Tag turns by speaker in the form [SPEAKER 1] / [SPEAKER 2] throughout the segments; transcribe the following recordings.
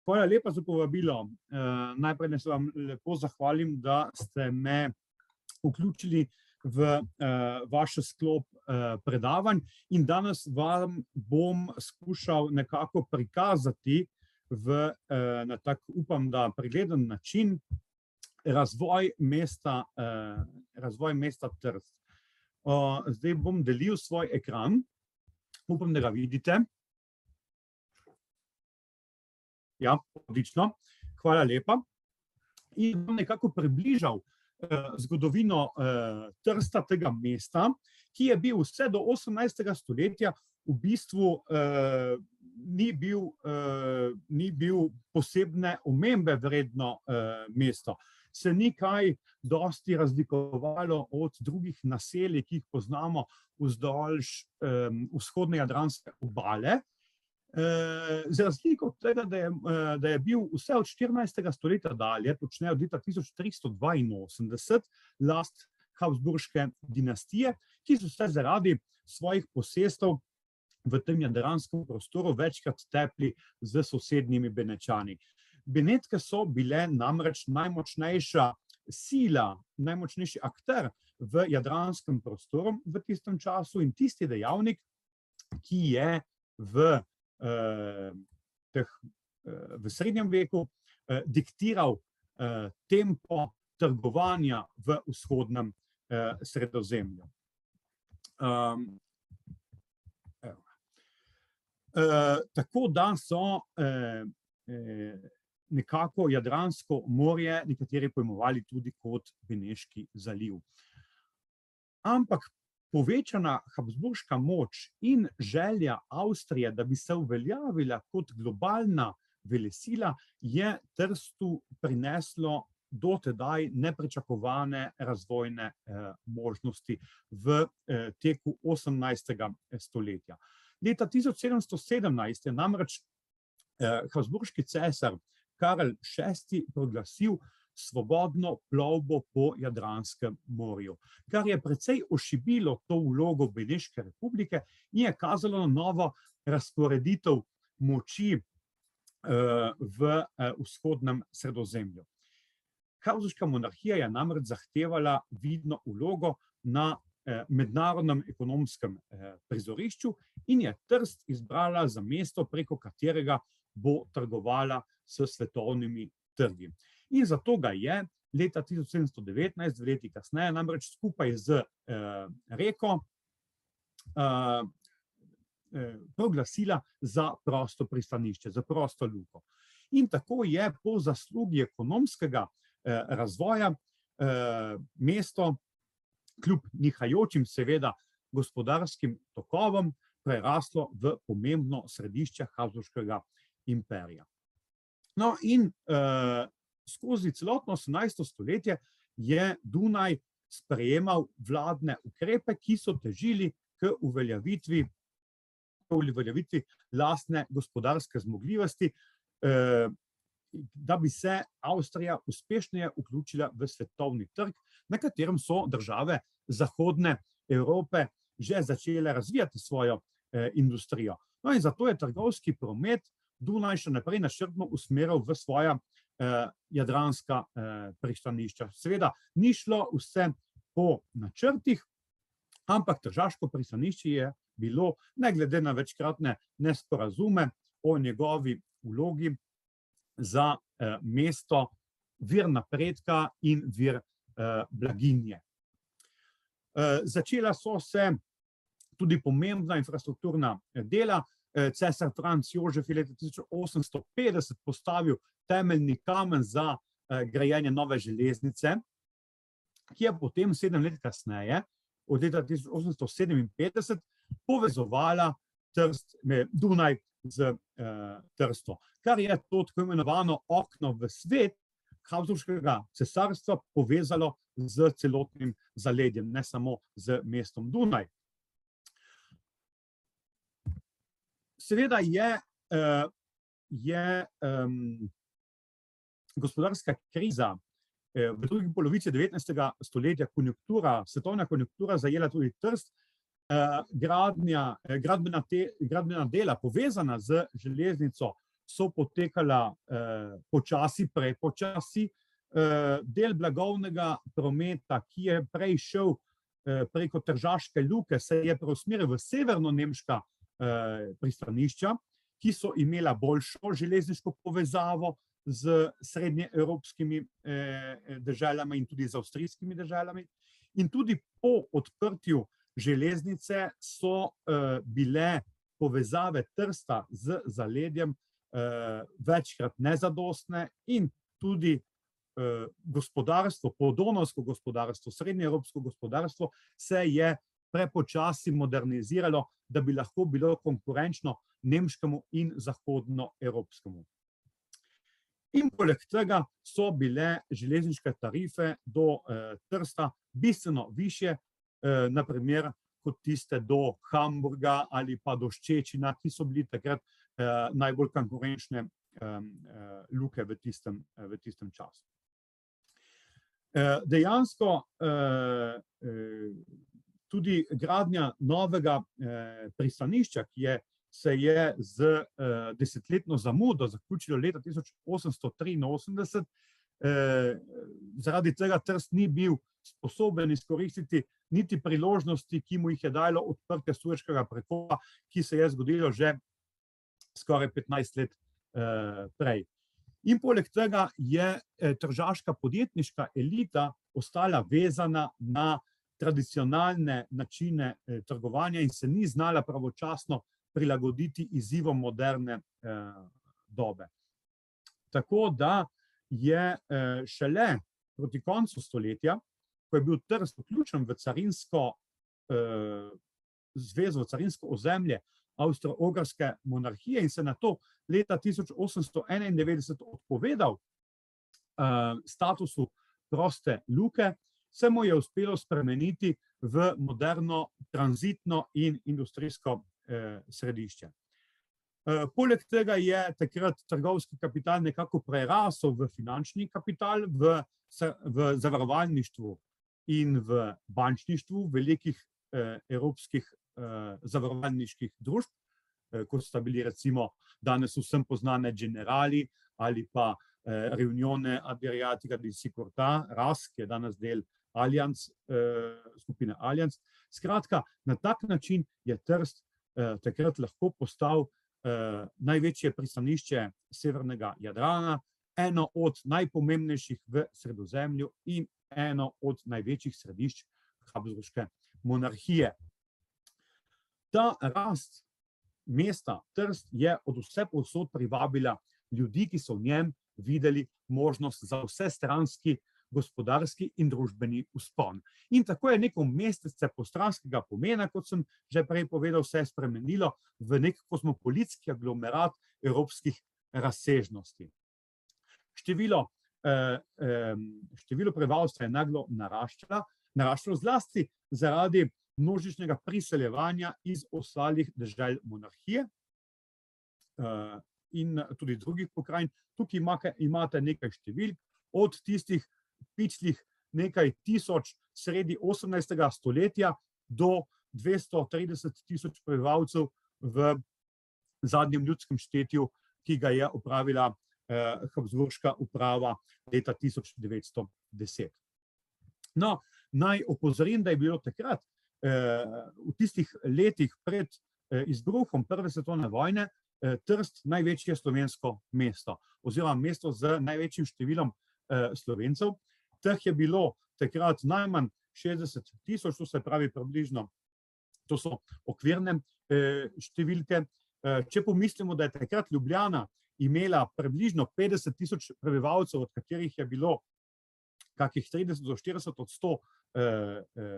[SPEAKER 1] Hvala lepa za povabilo. Najprej naj se vam lepo zahvalim, da ste me vključili v vaš sklop predavanj in danes vam bom skušal nekako prikazati na tak, upam, da pregleden način razvoj mesta Trst. Zdaj bom delil svoj ekran. Upam, da ga vidite. Ja, odlično. Hvala lepa. In bom nekako približal zgodovino Trsta, tega mesta, ki je bil vse do 18. stoletja v bistvu ni bil posebne omembe vredno mesto. Se ni kaj dosti razlikovalo od drugih naselij, ki jih poznamo vzdolž vzhodne jadranske obale. Z razliko od tega, da je bil vse od 14. stoletja dalje, točneje od leta 1382, last Habsburške dinastije, ki so se zaradi svojih posestev v tem jadranskem prostoru večkrat tepli z sosednjimi Benečani. Benetke so bile namreč najmočnejša sila, najmočnejši akter v jadranskem prostoru v tistem času in tisti dejavnik, ki je v srednjem veku diktiral tempo trgovanja v vzhodnem Sredozemlju. Tako da so nekako Jadransko morje nekateri pojmovali tudi kot Beneški zaliv. Ampak povečana habsburška moč in želja Avstrije, da bi se uveljavila kot globalna velesila, je Trstu prineslo do tedaj nepričakovane razvojne možnosti v teku 18. stoletja. Leta 1717 je namreč habsburški cesar Karel VI proglasil svobodno plovbo po Jadranskem morju, kar je precej ošibilo to vlogo Beneške republike in je kazalo na novo razporeditev moči v vzhodnem Sredozemlju. Habsburška monarhija je namreč zahtevala vidno vlogo na mednarodnem ekonomskem prizorišču in je Trst izbrala za mesto, preko katerega bo trgovala s svetovnimi trgi. In zato ga je leta 1719, dve leti kasneje, namreč skupaj z reko proglasila za prosto pristanišče, za prosto luko. In tako je po zaslugi ekonomskega razvoja mesto, kljub nihajočim seveda gospodarskim tokovom, preraslo v pomembno središče Habsburškega imperija. No in skozi celotno 18. stoletje je Dunaj sprejemal vladne ukrepe, ki so težili k uveljavitvi lastne gospodarske zmogljivosti, da bi se Avstrija uspešneje vključila v svetovni trg, na katerem so države Zahodne Evrope že začele razvijati svojo industrijo. No in zato je trgovski promet Dunaj še naprej načrtno usmeril v svoja jadranska pristanišča. Seveda ni šlo vse po načrtih, ampak tržaško pristanišče je bilo, ne glede na večkratne nesporazume o njegovi vlogi, za mesto vir napredka in vir blaginje. Začela so se tudi pomembna infrastrukturna dela. Cesar Franc Jožef je leta 1850 postavil temeljni kamen za grajenje nove železnice, ki je potem 7 let kasneje, od leta 1857, povezovala Dunaj z Trstom, kar je to tako imenovano okno v svet Habsburškega cesarstva povezalo z celotnim zaledjem, ne samo z mestom Dunaj. Seveda je gospodarska kriza v drugi polovici 19. stoletja svetovna konjunktura zajela tudi Trst. Gradbena dela povezana z železnico so potekala počasi, prepočasi. Del blagovnega prometa, ki je prej šel preko Tržaške luke, se je preusmeril v severno-nemška pristanišča, ki so imela boljšo železniško povezavo z srednjeevropskimi deželami in tudi z avstrijskimi deželami. In tudi po odprtju železnice so bile povezave Trsta z zaledjem večkrat nezadostne in tudi gospodarstvo, podonavsko gospodarstvo, srednjeevropsko gospodarstvo se je prepočasi moderniziralo, da bi lahko bilo konkurenčno nemškemu in zahodnoevropskemu. In poleg tega so bile železniške tarife do Trsta bistveno višje, naprimer kot tiste do Hamburga ali pa do Ščečina, ki so bili takrat najbolj konkurenčne luke v tistem času. Dejansko tudi gradnja novega pristanišča, ki se je z desetletno zamudo zaključilo leta 1883, zaradi tega Trst ni bil sposoben izkoristiti niti priložnosti, ki mu jih je dalo odprtje Sueškega prekopa, ki se je zgodilo že skoraj 15 let prej. In poleg tega je tržaška podjetniška elita ostala vezana na tradicionalne načine trgovanja in se ni znala pravočasno prilagoditi izzivom moderne dobe. Tako da je šele proti koncu stoletja, ko je bil Trst vključen v carinsko zvezo, v carinsko ozemlje Avstro-Ogrske monarhije in se nato leta 1891 odpovedal statusu proste luke, se mu je uspelo spremeniti v moderno tranzitno in industrijsko središče. Poleg tega je takrat trgovski kapital nekako prerasel v finančni kapital, v zavarovalništvu in v bančništvu velikih evropskih zavarovalniških družb, kot sta bili recimo danes vsem poznane Generali ali pa Reunione Adriatica di Sicurtà, RAS, ki je danes del Allianz, skupine Allianz. Skratka, na tak način je Trst takrat lahko postal največje pristanišče severnega Jadrana, eno od najpomembnejših v Sredozemlju in eno od največjih središč Habsburške monarhije. Ta rast mesta Trst je od vsepovsod privabila ljudi, ki so v njem videli možnost za vsestranski gospodarski in družbeni vzpon. In tako je neko mestece postranskega pomena, kot sem že prej povedal, se je spremenilo v nek kozmopolitski aglomerat evropskih razsežnosti. Število prebivalstva je naglo naraščalo zlasti zaradi množičnega priseljevanja iz ostalih dežel monarhije in tudi drugih pokrajin. Tukaj imate nekaj številk, od tistih pičlih nekaj tisoč sredi 18. stoletja do 230 tisoč prebivalcev v zadnjem ljudskem štetju, ki ga je opravila Habsburška uprava leta 1910. No, naj opozorim, da je bilo takrat v tistih letih pred izbruhom Prve svetovne vojne Trst največje slovensko mesto oziroma mesto z največjim številom Slovencev. Teh je bilo takrat najmanj 60 tisoč, to se pravi približno, to so okvirne številke. Če pomislimo, da je takrat Ljubljana imela približno 50 tisoč prebivalcev, od katerih je bilo kakih 30 do 40%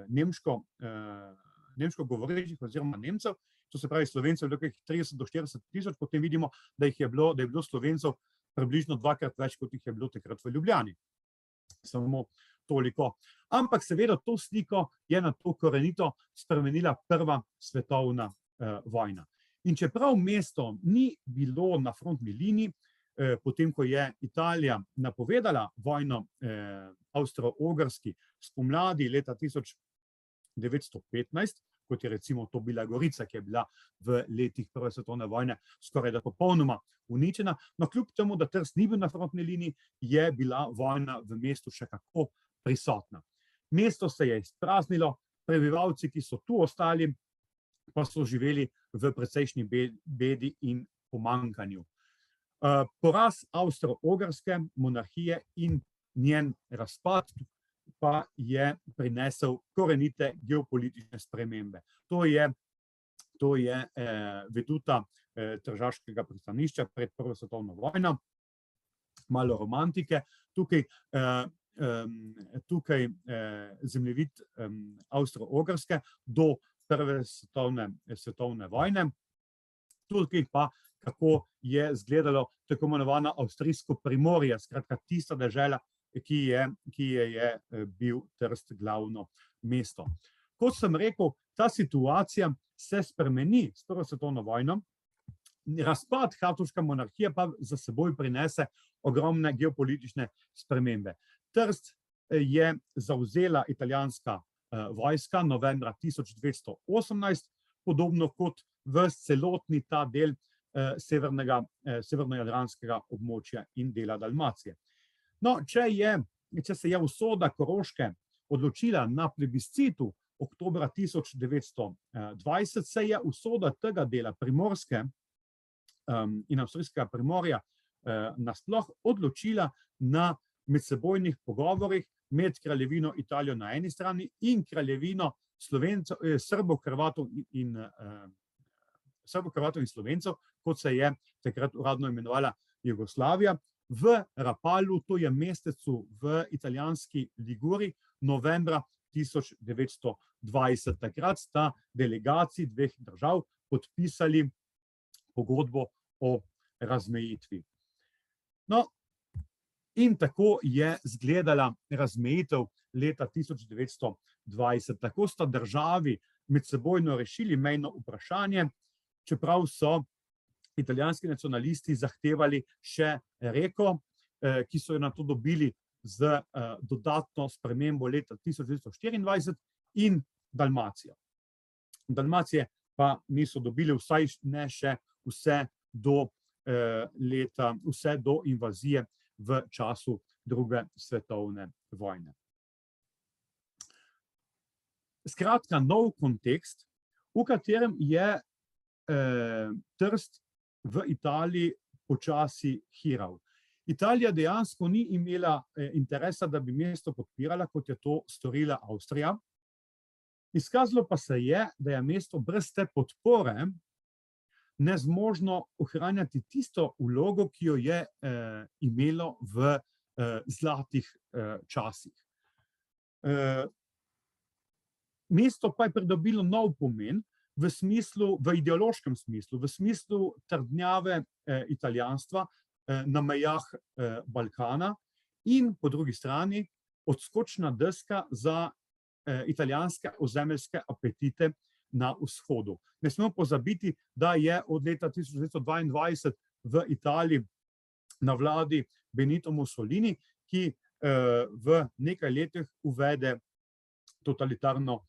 [SPEAKER 1] nemško govorečih oziroma Nemcev, to se pravi Slovencev je 30 do 40 tisoč, potem vidimo, da je bilo Slovencev približno dvakrat več, kot jih je bilo takrat v Ljubljani. Samo toliko. Ampak seveda to sliko je na to korenito spremenila Prva svetovna vojna. In čeprav mesto ni bilo na frontni liniji, potem ko je Italija napovedala vojno Avstro-Ogrski spomladi leta 1915, kot je recimo to bila Gorica, ki je bila v letih Prve svetovne vojne skoraj da popolnoma uničena. No, kljub temu, da Trst ni bil na frontni liniji, je bila vojna v mestu še kako prisotna. Mesto se je izpraznilo, prebivalci, ki so tu ostali, pa so živeli v precejšnji bedi in pomanjkanju. Poraz Avstro-Ogrske monarhije in njen razpad pa je prinesel korenite geopolitične spremembe. To je veduta tržaškega pristanišča pred Prvo svetovno vojno, malo romantike. Tukaj zemljevid Avstro-Ogrske do Prve svetovne vojne. Tukaj pa kako je izgledalo tako imenovano avstrijsko primorje, skratka tista dežela, ki je bil Trst glavno mesto. Kot sem rekel, ta situacija se spremeni s Prvo svetovno vojno, razpad Habsburške monarhije pa za seboj prinese ogromne geopolitične spremembe. Trst je zavzela italijanska vojska novembra 1218, podobno kot v celotni ta del severnojadranskega območja in dela Dalmacije. No, če se je usoda Koroške odločila na plebiscitu oktobra 1920, se je usoda tega dela Primorske in avstrijskega Primorja nasploh odločila na medsebojnih pogovorih med kraljevino Italijo na eni strani in kraljevino Srbov-Hrvatov in Slovencev, kot se je takrat uradno imenovala Jugoslavija, v Rapalu, to je mestecu v italijanski Liguri, novembra 1920. Takrat sta delegaciji dveh držav podpisali pogodbo o razmejitvi. No, in tako je izgledala razmejitev leta 1920. Tako sta državi medsebojno rešili mejno vprašanje, čeprav so italijanski nacionalisti zahtevali še Reko, ki so jo nato dobili z dodatno spremembo leta 1924 in Dalmacijo. Dalmacije pa niso dobili, vsaj ne še vse do invazije v času Druge svetovne vojne. Skratka, nov kontekst, v katerem je Trst v Italiji počasi hiral. Italija dejansko ni imela interesa, da bi mesto podpirala, kot je to storila Avstrija. Izkazalo pa se je, da je mesto brez te podpore nezmožno ohranjati tisto vlogo, ki jo je imelo v zlatih časih. Mesto pa je pridobilo nov pomen v ideološkem smislu, v smislu trdnjave italijanstva na mejah Balkana in po drugi strani odskočna deska za italijanske ozemeljske apetite na vzhodu. Ne smemo pozabiti, da je od leta 1922 v Italiji na vladi Benito Mussolini, ki v nekaj letih uvede totalitarno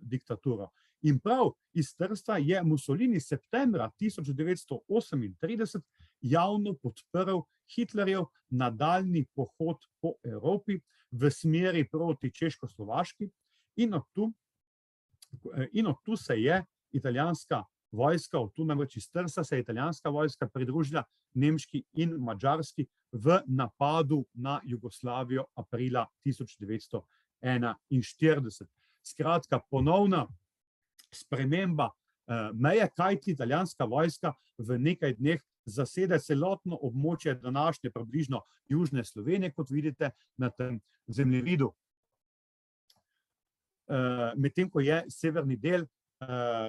[SPEAKER 1] diktaturo. In prav iz Trsta je Mussolini septembra 1938 javno podprl Hitlerjev nadaljnji pohod po Evropi v smeri proti Češko-Slovaški in od tu se je italijanska vojska, od tu namreč iz Trsta se je italijanska vojska pridružila nemški in madžarski v napadu na Jugoslavijo aprila 1941. Skratka, ponovna sprememba meje, kajti italijanska vojska v nekaj dneh zasede celotno območje današnje približno južne Slovenije, kot vidite na tem zemljevidu. Medtem ko je severni del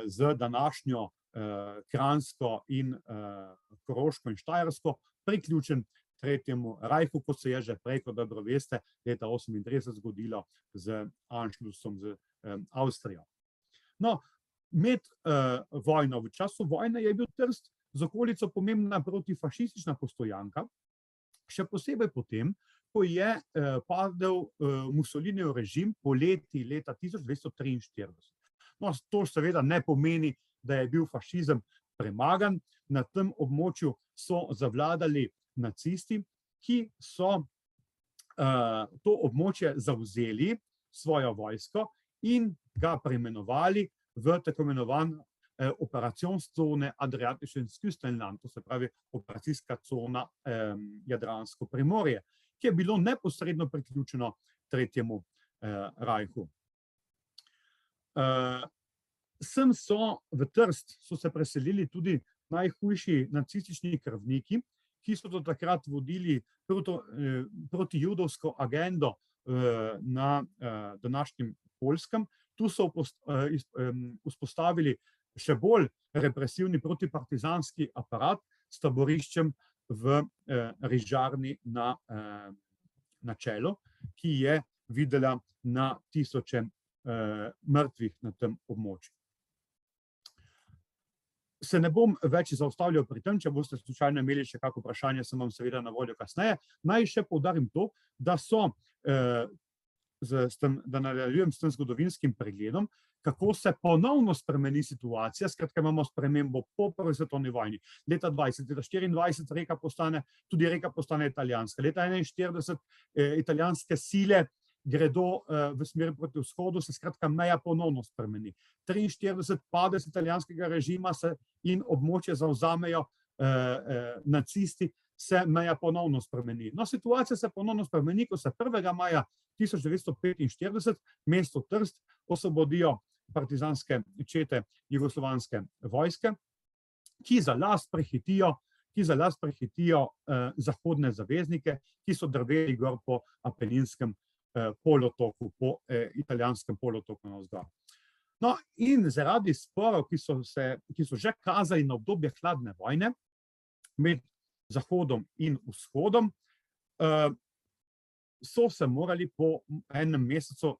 [SPEAKER 1] z današnjo Kranjsko in Koroško in Štajersko priključen Tretjemu rajhu, kot se je že prej, kot dobro veste, leta 1938 zgodilo z Anšlusom, z Avstrijo. No, med vojno, v času vojne je bil Trst z okolico pomembna protifašistična postojanka, še posebej potem, ko je padel Mussolinijev režim poleti leta 1943. No, to seveda ne pomeni, da je bil fašizem premagan. Na tem območju so zavladali nacisti, ki so to območje zavzeli svojo vojsko in ga preimenovali v tako imenovan Operationszone Adriatisches Küstenland, to se pravi operacijska cona Jadransko primorje, ki je bilo neposredno priključeno Tretjemu rajhu. Sem v Trst so se preselili tudi najhujši nacistični krvniki, ki so do takrat vodili protijudovsko agendo na današnjem Poljskem. Tu so vzpostavili še bolj represivni protipartizanski aparat s taboriščem v Rižarni na čelu, ki je videla na tisoče mrtvih na tem območju. Se ne bom več zaustavljal pri tem, če boste slučajno imeli še kako vprašanje, sem vam seveda na voljo kasneje. Naj še poudarim to, da so, da nadaljujem s tem zgodovinskim pregledom, kako se ponovno spremeni situacija, skratka imamo spremembo po prvi svetovni vojni. Leta 20, leta 24 tudi reka postane italijanska. Leta 41 italijanske sile gredo v smeri proti vzhodu, se skratka meja ponovno spremeni. 43 padec italijanskega režima in območje zavzamejo nacisti, se meja ponovno spremeni. No, situacija se ponovno spremeni, ko se 1. maja 1945 mesto Trst osvobodijo partizanske čete jugoslovanske vojske, ki za las prehitijo zahodne zaveznike, ki so drveli gor po Apeninskem polotoku, po italijanskem polotoku navzgor. No, in zaradi sporov, ki so že kazali na obdobje hladne vojne med Zahodom in Vzhodom, so se morali po enem mesecu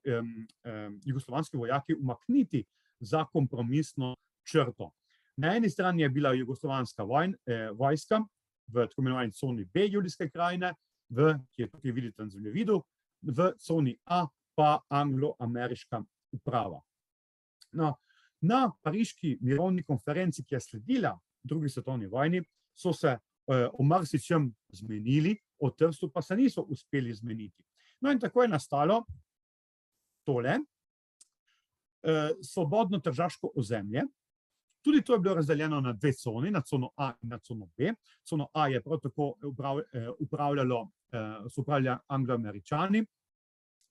[SPEAKER 1] jugoslovanski vojaki umakniti za kompromisno črto. Na eni strani je bila jugoslovanska vojska v tako imenovani coni B Julijske krajine, ki je tukaj vidite na zemljevidu, v coni A pa anglo-ameriška uprava. No, na pariški mirovni konferenci, ki je sledila drugi svetovni vojni, so se o marsičem zmenili, o Trstu pa se niso uspeli zmeniti. No in tako je nastalo tole, svobodno tržaško ozemlje. Tudi to je bilo razdeljeno na dve coni, na cono A in na cono B. Cono A je prav tako so upravljali Anglo-Američani,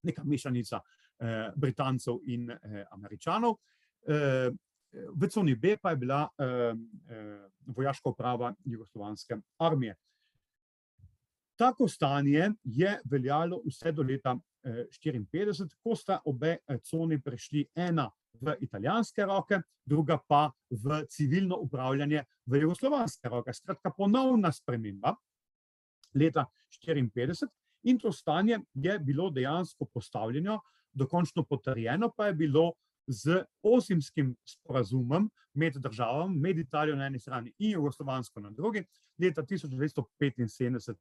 [SPEAKER 1] neka mešanica Britancev in Američanov. V coni B pa je bila vojaška uprava jugoslovanske armije. Tako stanje je veljalo vse do leta 1954, ko sta obe coni prešli, ena v italijanske roke, druga pa v civilno upravljanje v jugoslovanske roke. Skratka, ponovna sprememba leta 1954 in to stanje je bilo dejansko postavljeno, dokončno potrjeno pa je bilo z Osimskim sporazumom med državami, med Italijo na eni strani in jugoslovansko na drugi, leta 1975.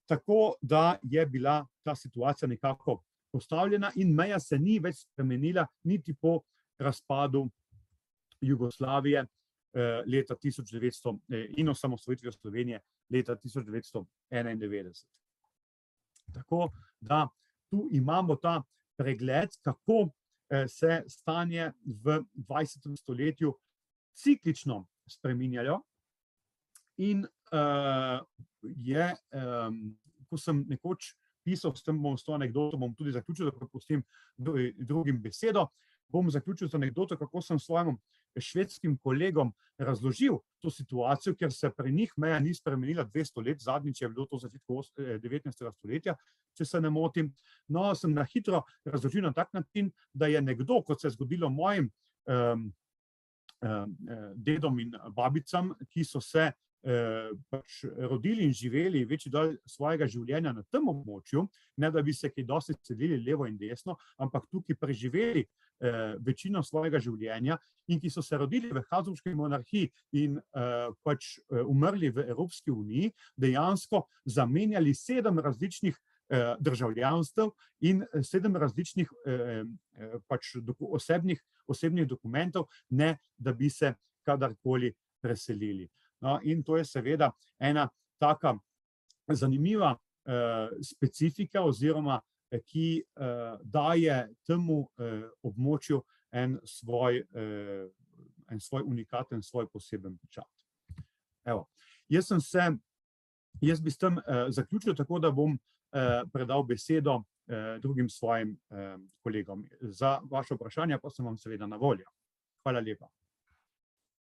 [SPEAKER 1] Tako da je bila ta situacija nekako postavljena in meja se ni več spremenila niti po razpadu Jugoslavije leta 1900 in osamosvojitvijo Slovenije leta 1991. Tako da tu imamo ta pregled, kako se stanje v 20. stoletju ciklično spreminjalo in ko sem nekoč pisal s to anekdoto, bom tudi zaključil, da prepustim drugim besedo, bom zaključil z anekdoto, kako sem svojim švedskim kolegom razložil to situacijo, ker se pri njih meja ni spremenila 200 let, zadnjič je bilo to v začetku 19. stoletja, če se ne motim. No, sem na hitro razložil na tak način, da je nekdo, kot se je zgodilo mojim dedom in babicam, ki so se rodili in živeli večji del svojega življenja na tem območju, ne da bi se kaj dosti selili levo in desno, ampak tukaj preživeli večino svojega življenja in ki so se rodili v Habsburški monarhiji in pač umrli v Evropski uniji, dejansko zamenjali 7 različnih državljanstev in 7 različnih pač osebnih dokumentov, ne da bi se kadarkoli preselili. No, in to je seveda ena taka zanimiva specifika oziroma ki daje temu območju en svoj unikaten, svoj poseben pečat. Evo, jaz bi s tem zaključil, tako da bom predal besedo drugim svojim kolegom. Za vaše vprašanja pa sem vam seveda na voljo. Hvala lepa.